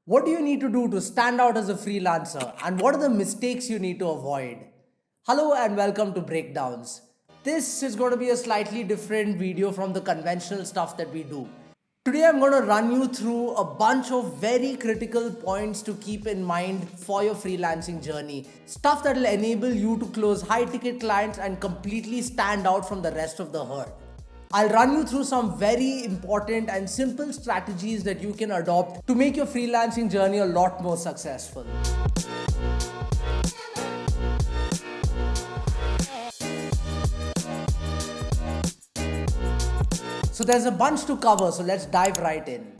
What do you need to do to stand out as a freelancer, and what are the mistakes you need to avoid? Hello and welcome to Breakdowns. This is going to be a slightly different video from the conventional stuff that we do. Today I'm going to run you through a bunch of very critical points to keep in mind for your freelancing journey. Stuff that will enable you to close high ticket clients and completely stand out from the rest of the herd. I'll run you through some very important and simple strategies that you can adopt to make your freelancing journey a lot more successful. So there's a bunch to cover, so let's dive right in.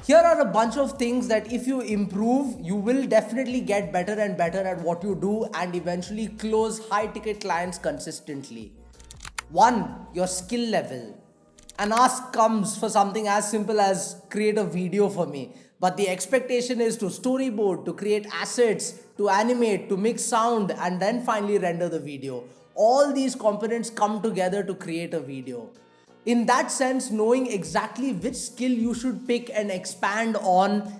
Here are a bunch of things that if you improve, you will definitely get better and better at what you do and eventually close high ticket clients consistently. 1. Your skill level. An ask comes for something as simple as create a video for me, but the expectation is to storyboard, to create assets, to animate, to mix sound, and then finally render the video. All these components come together to create a video. In that sense, knowing exactly which skill you should pick and expand on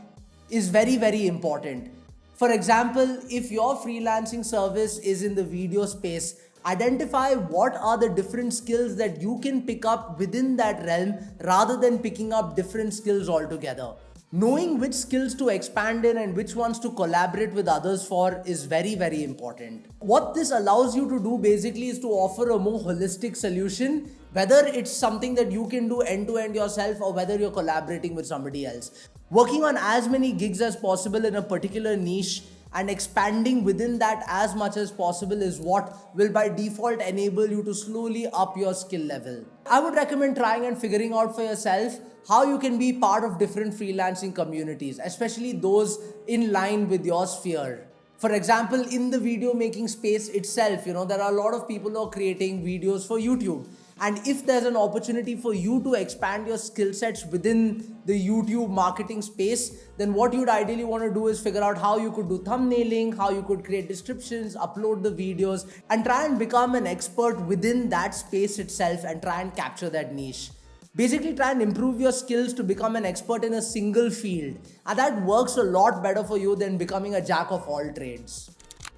is very, very important. For example, if your freelancing service is in the video space, identify what are the different skills that you can pick up within that realm rather than picking up different skills altogether. Knowing which skills to expand in and which ones to collaborate with others for is very, very important. What this allows you to do basically is to offer a more holistic solution, whether it's something that you can do end to end yourself or whether you're collaborating with somebody else. Working on as many gigs as possible in a particular niche and expanding within that as much as possible is what will by default enable you to slowly up your skill level. I would recommend trying and figuring out for yourself how you can be part of different freelancing communities, especially those in line with your sphere. For example, in the video making space itself, there are a lot of people who are creating videos for YouTube. And if there's an opportunity for you to expand your skill sets within the YouTube marketing space, then what you'd ideally want to do is figure out how you could do thumbnailing, how you could create descriptions, upload the videos, and try and become an expert within that space itself and try and capture that niche. Basically, try and improve your skills to become an expert in a single field. And that works a lot better for you than becoming a jack of all trades.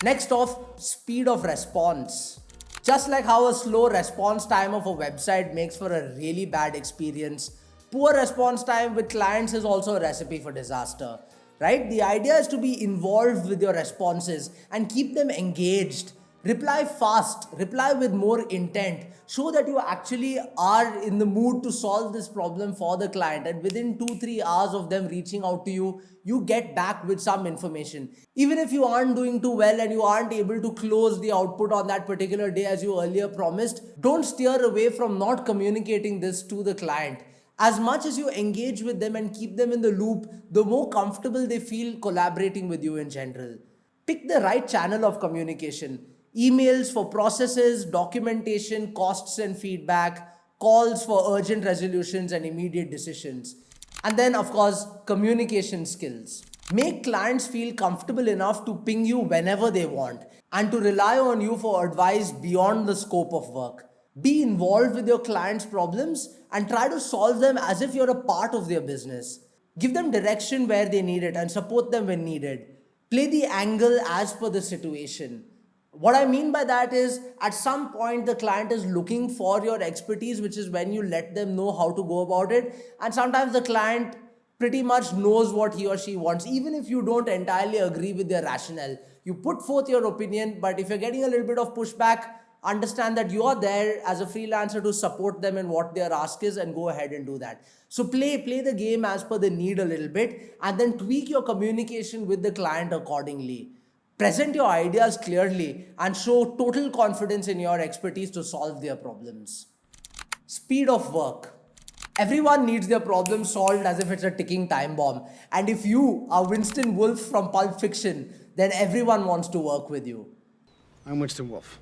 Next off, speed of response. Just like how a slow response time of a website makes for a really bad experience, poor response time with clients is also a recipe for disaster, right? The idea is to be involved with your responses and keep them engaged. Reply fast, reply with more intent. Show that you actually are in the mood to solve this problem for the client, and within 2-3 hours of them reaching out to you, you get back with some information. Even if you aren't doing too well and you aren't able to close the output on that particular day as you earlier promised, don't steer away from not communicating this to the client. As much as you engage with them and keep them in the loop, the more comfortable they feel collaborating with you in general. Pick the right channel of communication. Emails for processes, documentation, costs and feedback, calls for urgent resolutions and immediate decisions. And then, of course, communication skills. Make clients feel comfortable enough to ping you whenever they want and to rely on you for advice beyond the scope of work. Be involved with your clients' problems and try to solve them as if you're a part of their business. Give them direction where they need it and support them when needed. Play the angle as per the situation. What I mean by that is, at some point, the client is looking for your expertise, which is when you let them know how to go about it. And sometimes the client pretty much knows what he or she wants, even if you don't entirely agree with their rationale. You put forth your opinion, but if you're getting a little bit of pushback, understand that you are there as a freelancer to support them in what their ask is and go ahead and do that. So play the game as per the need a little bit and then tweak your communication with the client accordingly. Present your ideas clearly and show total confidence in your expertise to solve their problems. Speed of work. Everyone needs their problem solved as if it's a ticking time bomb. And if you are Winston Wolfe from Pulp Fiction, then everyone wants to work with you. I'm Winston Wolfe.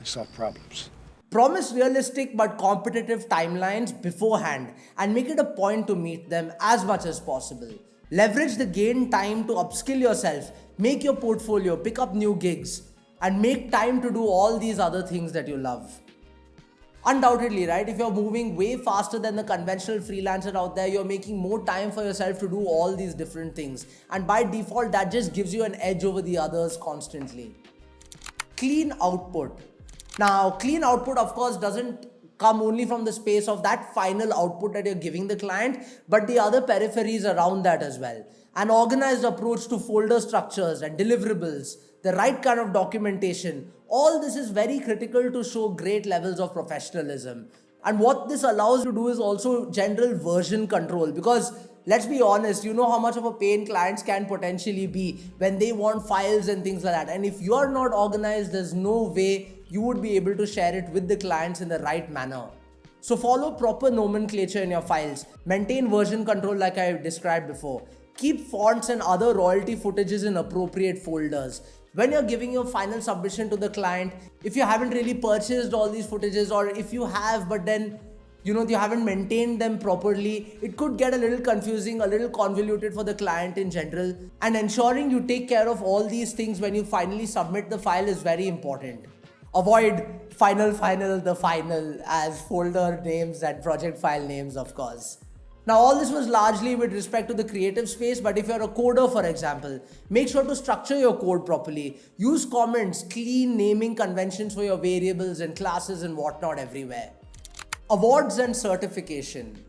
I solve problems. Promise realistic but competitive timelines beforehand and make it a point to meet them as much as possible. Leverage the gain time to upskill yourself, make your portfolio, pick up new gigs, and make time to do all these other things that you love. Undoubtedly, right? If you're moving way faster than the conventional freelancer out there, you're making more time for yourself to do all these different things. And by default, that just gives you an edge over the others constantly. Clean output. Now, clean output, of course, doesn't come only from the space of that final output that you're giving the client, but the other peripheries around that as well. An organized approach to folder structures and deliverables, the right kind of documentation, all this is very critical to show great levels of professionalism. And what this allows you to do is also general version control, because let's be honest, you know how much of a pain clients can potentially be when they want files and things like that. And if you are not organized, there's no way you would be able to share it with the clients in the right manner. So follow proper nomenclature in your files. Maintain version control like I described before. Keep fonts and other royalty footages in appropriate folders. When you're giving your final submission to the client, if you haven't really purchased all these footages, or if you have but then you haven't maintained them properly, it could get a little confusing, a little convoluted for the client in general. And ensuring you take care of all these things when you finally submit the file is very important. Avoid the final as folder names and project file names, of course. Now, all this was largely with respect to the creative space, but if you're a coder, for example, make sure to structure your code properly. Use comments, clean naming conventions for your variables and classes and whatnot everywhere. Awards and certification.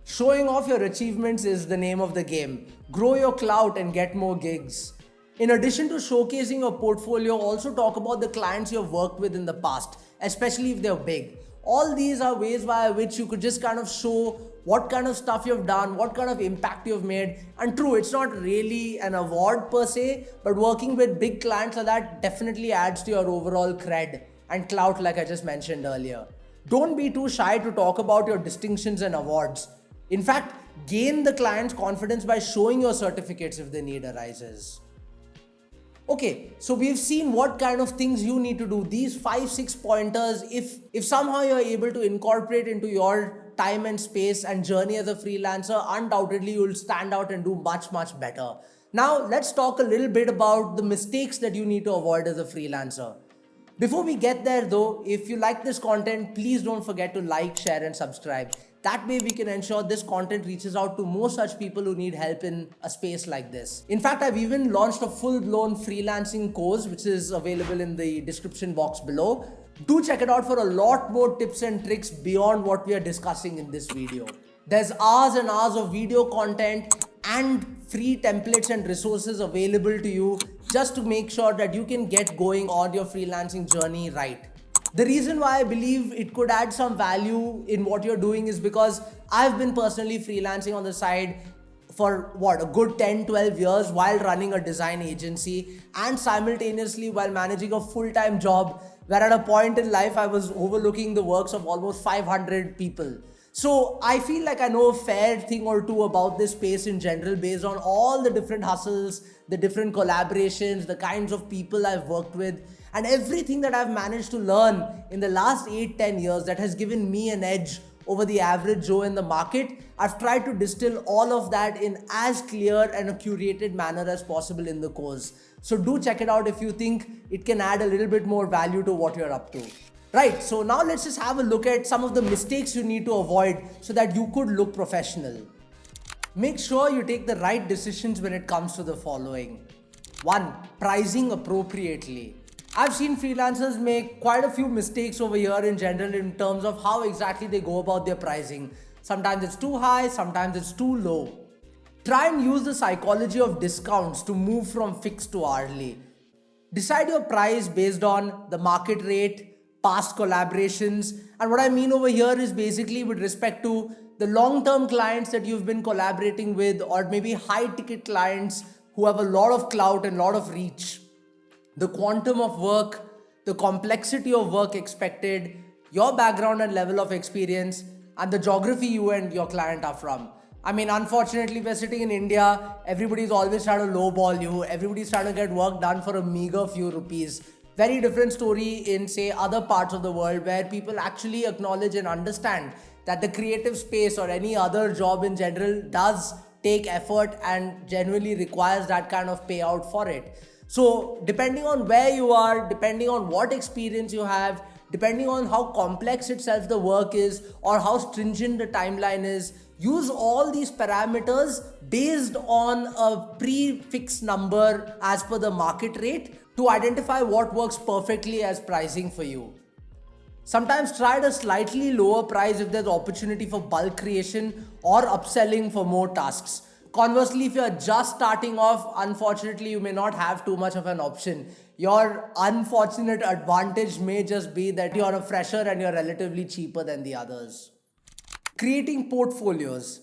Showing off your achievements is the name of the game. Grow your clout and get more gigs. In addition to showcasing your portfolio, also talk about the clients you've worked with in the past, especially if they're big. All these are ways by which you could just kind of show what kind of stuff you've done, what kind of impact you've made. And true, it's not really an award per se, but working with big clients like that definitely adds to your overall cred and clout, like I just mentioned earlier. Don't be too shy to talk about your distinctions and awards. In fact, gain the client's confidence by showing your certificates if the need arises. Okay, so we've seen what kind of things you need to do. These 5-6 pointers, if somehow you're able to incorporate into your time and space and journey as a freelancer, undoubtedly you'll stand out and do much, much better. Now, let's talk a little bit about the mistakes that you need to avoid as a freelancer. Before we get there though, if you like this content, please don't forget to like, share and subscribe. That way we can ensure this content reaches out to more such people who need help in a space like this. In fact, I've even launched a full-blown freelancing course, which is available in the description box below. Do check it out for a lot more tips and tricks beyond what we are discussing in this video. There's hours and hours of video content and free templates and resources available to you just to make sure that you can get going on your freelancing journey right. The reason why I believe it could add some value in what you're doing is because I've been personally freelancing on the side for a good 10-12 years while running a design agency and simultaneously while managing a full-time job where at a point in life I was overlooking the works of almost 500 people. So I feel like I know a fair thing or two about this space in general based on all the different hustles, the different collaborations, the kinds of people I've worked with, and everything that I've managed to learn in the last 8-10 years that has given me an edge over the average Joe in the market. I've tried to distill all of that in as clear and a curated manner as possible in the course. So do check it out if you think it can add a little bit more value to what you're up to. Right, so now let's just have a look at some of the mistakes you need to avoid so that you could look professional. Make sure you take the right decisions when it comes to the following. 1. Pricing appropriately. I've seen freelancers make quite a few mistakes over here in general in terms of how exactly they go about their pricing. Sometimes it's too high, sometimes it's too low. Try and use the psychology of discounts to move from fixed to hourly. Decide your price based on the market rate, past collaborations, and what I mean over here is basically with respect to the long-term clients that you've been collaborating with, or maybe high-ticket clients who have a lot of clout and a lot of reach. The quantum of work, the complexity of work expected, your background and level of experience, and the geography you and your client are from. I mean, unfortunately, we're sitting in India, everybody's always trying to lowball you, everybody's trying to get work done for a meager few rupees. Very different story in, say, other parts of the world where people actually acknowledge and understand that the creative space or any other job in general does take effort and generally requires that kind of payout for it. So depending on where you are, depending on what experience you have, depending on how complex itself the work is or how stringent the timeline is. Use all these parameters based on a prefix number as per the market rate to identify what works perfectly as pricing for you. Sometimes try at a slightly lower price if there's opportunity for bulk creation or upselling for more tasks. Conversely, if you're just starting off, unfortunately, you may not have too much of an option. Your unfortunate advantage may just be that you're a fresher and you're relatively cheaper than the others. Creating portfolios.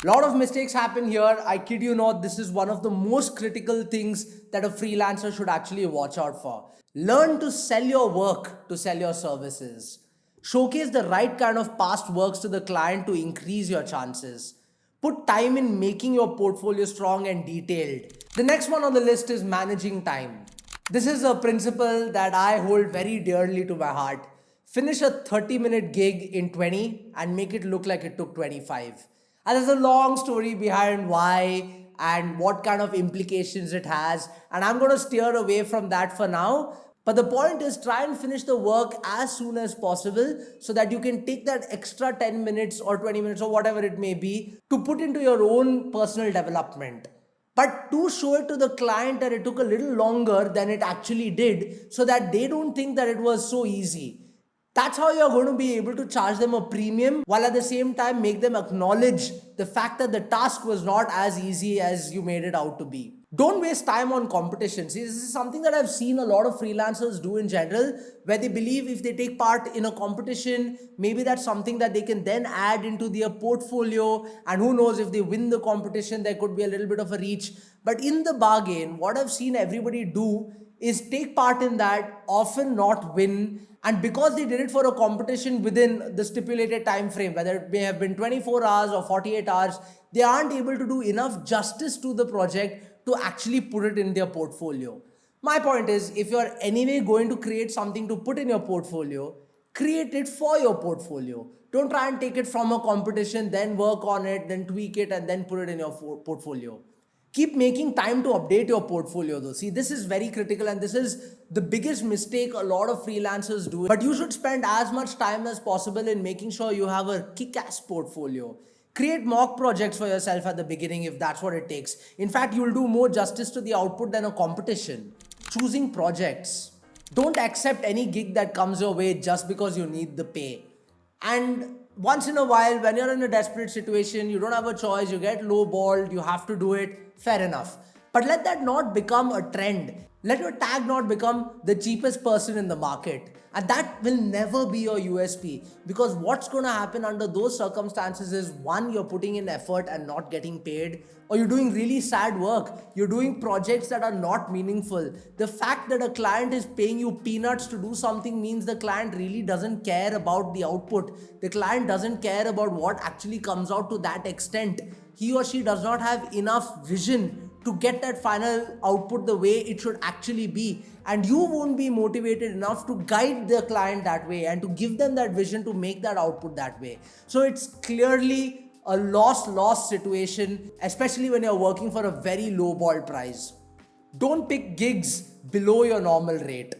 A lot of mistakes happen here. I kid you not, this is one of the most critical things that a freelancer should actually watch out for. Learn to sell your work, to sell your services. Showcase the right kind of past works to the client to increase your chances. Put time in making your portfolio strong and detailed. The next one on the list is managing time. This is a principle that I hold very dearly to my heart. Finish a 30-minute gig in 20 and make it look like it took 25. And there's a long story behind why and what kind of implications it has. And I'm going to steer away from that for now. But the point is, try and finish the work as soon as possible so that you can take that extra 10 minutes or 20 minutes or whatever it may be to put into your own personal development. But do show it to the client that it took a little longer than it actually did so that they don't think that it was so easy. That's how you're going to be able to charge them a premium while at the same time make them acknowledge the fact that the task was not as easy as you made it out to be. Don't waste time on competition. See, this is something that I've seen a lot of freelancers do in general, where they believe if they take part in a competition, maybe that's something that they can then add into their portfolio. And who knows, if they win the competition, there could be a little bit of a reach. But in the bargain, what I've seen everybody do is take part in that, often not win. And because they did it for a competition within the stipulated time frame, whether it may have been 24 hours or 48 hours, they aren't able to do enough justice to the project to actually put it in their portfolio. My point is, if you're anyway going to create something to put in your portfolio, create it for your portfolio. Don't try and take it from a competition, then work on it, then tweak it, and then put it in your portfolio. Keep making time to update your portfolio though. See, this is very critical and this is the biggest mistake a lot of freelancers do. But you should spend as much time as possible in making sure you have a kick-ass portfolio. Create mock projects for yourself at the beginning if that's what it takes. In fact, you'll do more justice to the output than a competition. Choosing projects. Don't accept any gig that comes your way just because you need the pay. And once in a while, when you're in a desperate situation, you don't have a choice, you get lowballed, you have to do it, fair enough. But let that not become a trend. Let your tag not become the cheapest person in the market. And that will never be your USP. Because what's going to happen under those circumstances is, one, you're putting in effort and not getting paid, or you're doing really sad work. You're doing projects that are not meaningful. The fact that a client is paying you peanuts to do something means the client really doesn't care about the output. The client doesn't care about what actually comes out to that extent. He or she does not have enough vision to get that final output the way it should actually be. And you won't be motivated enough to guide the client that way and to give them that vision to make that output that way. So it's clearly a loss-loss situation, especially when you're working for a very low-ball price. Don't pick gigs below your normal rate,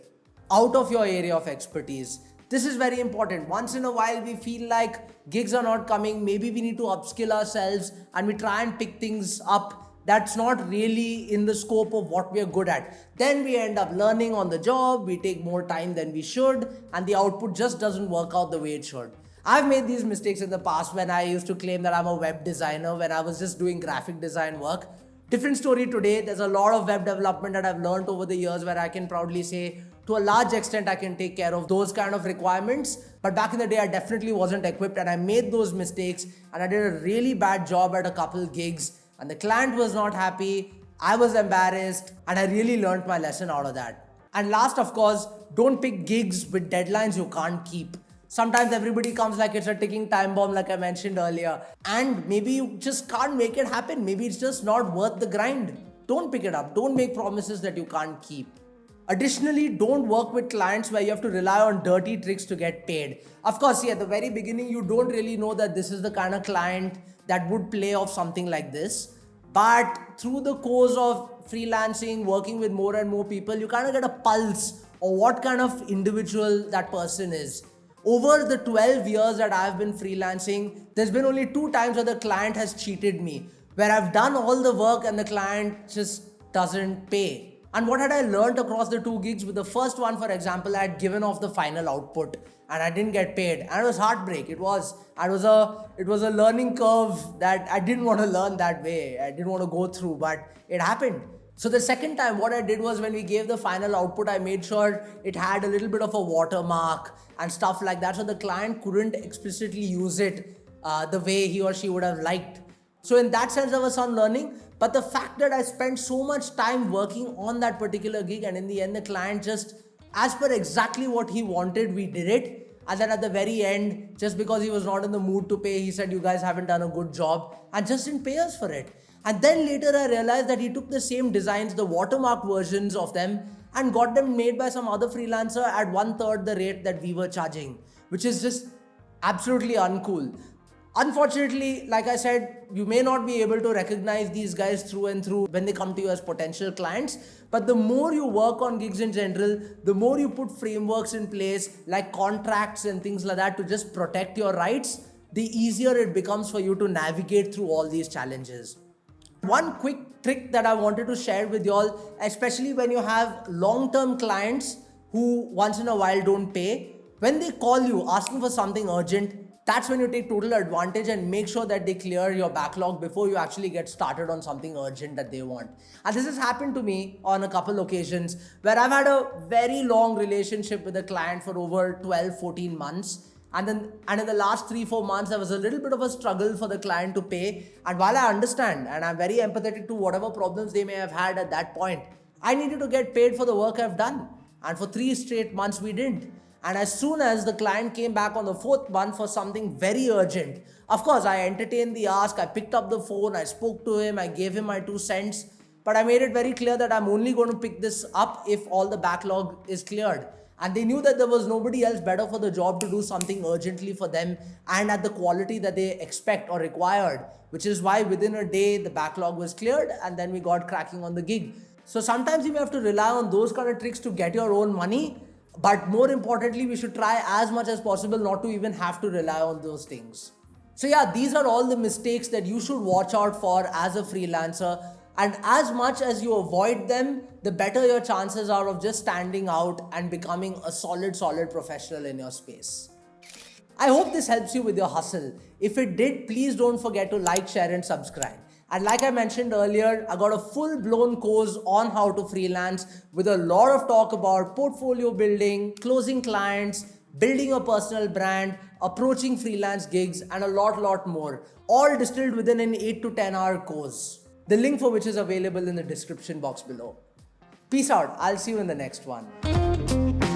out of your area of expertise. This is very important. Once in a while, we feel like gigs are not coming. Maybe we need to upskill ourselves and we try and pick things up that's not really in the scope of what we are good at. Then we end up learning on the job, we take more time than we should, and the output just doesn't work out the way it should. I've made these mistakes in the past when I used to claim that I'm a web designer when I was just doing graphic design work. Different story today. There's a lot of web development that I've learned over the years where I can proudly say, to a large extent, I can take care of those kind of requirements. But back in the day, I definitely wasn't equipped and I made those mistakes and I did a really bad job at a couple gigs. And the client was not happy, I was embarrassed, and I really learned my lesson out of that. And last, of course, don't pick gigs with deadlines you can't keep. Sometimes everybody comes like it's a ticking time bomb, like I mentioned earlier, and maybe you just can't make it happen. Maybe it's just not worth the grind. Don't pick it up. Don't make promises that you can't keep. Additionally, don't work with clients where you have to rely on dirty tricks to get paid. Of course, at the very beginning, you don't really know that this is the kind of client that would play off something like this. But through the course of freelancing, working with more and more people, you kind of get a pulse or what kind of individual that person is. Over the 12 years that I've been freelancing, there's been only 2 times where the client has cheated me, where I've done all the work and the client just doesn't pay. And what had I learned across the 2 gigs? With the first one, for example, I had given off the final output and I didn't get paid. And it was heartbreak. It was a learning curve that I didn't want to learn that way. I didn't want to go through, but it happened. So the second time, what I did was when we gave the final output, I made sure it had a little bit of a watermark and stuff like that, so the client couldn't explicitly use it the way he or she would have liked. So in that sense, there was some learning. But the fact that I spent so much time working on that particular gig, and in the end, the client just, as per exactly what he wanted, we did it. And then at the very end, just because he was not in the mood to pay, he said, "You guys haven't done a good job," and just didn't pay us for it. And then later I realized that he took the same designs, the watermark versions of them, and got them made by some other freelancer at 1/3 the rate that we were charging, which is just absolutely uncool. Unfortunately, like I said, you may not be able to recognize these guys through and through when they come to you as potential clients. But the more you work on gigs in general, the more you put frameworks in place like contracts and things like that to just protect your rights, the easier it becomes for you to navigate through all these challenges. One quick trick that I wanted to share with y'all, especially when you have long-term clients who once in a while don't pay, when they call you asking for something urgent, that's when you take total advantage and make sure that they clear your backlog before you actually get started on something urgent that they want. And this has happened to me on a couple occasions where I've had a very long relationship with a client for over 12, 14 months. And in the last 3-4 months, there was a little bit of a struggle for the client to pay. And while I understand, and I'm very empathetic to whatever problems they may have had at that point, I needed to get paid for the work I've done. And for 3 straight months, we didn't. And as soon as the client came back on the 4th month for something very urgent, of course, I entertained the ask, I picked up the phone, I spoke to him, I gave him my 2 cents, but I made it very clear that I'm only going to pick this up if all the backlog is cleared. And they knew that there was nobody else better for the job to do something urgently for them and at the quality that they expect or required, which is why within a day the backlog was cleared and then we got cracking on the gig. So sometimes you may have to rely on those kind of tricks to get your own money. But more importantly, we should try as much as possible not to even have to rely on those things. So yeah, these are all the mistakes that you should watch out for as a freelancer. And as much as you avoid them, the better your chances are of just standing out and becoming a solid professional in your space. I hope this helps you with your hustle. If it did, please don't forget to like, share and subscribe. And like I mentioned earlier, I got a full-blown course on how to freelance with a lot of talk about portfolio building, closing clients, building a personal brand, approaching freelance gigs, and a lot more, all distilled within an 8 to 10 hour course. The link for which is available in the description box below. Peace out. I'll see you in the next one.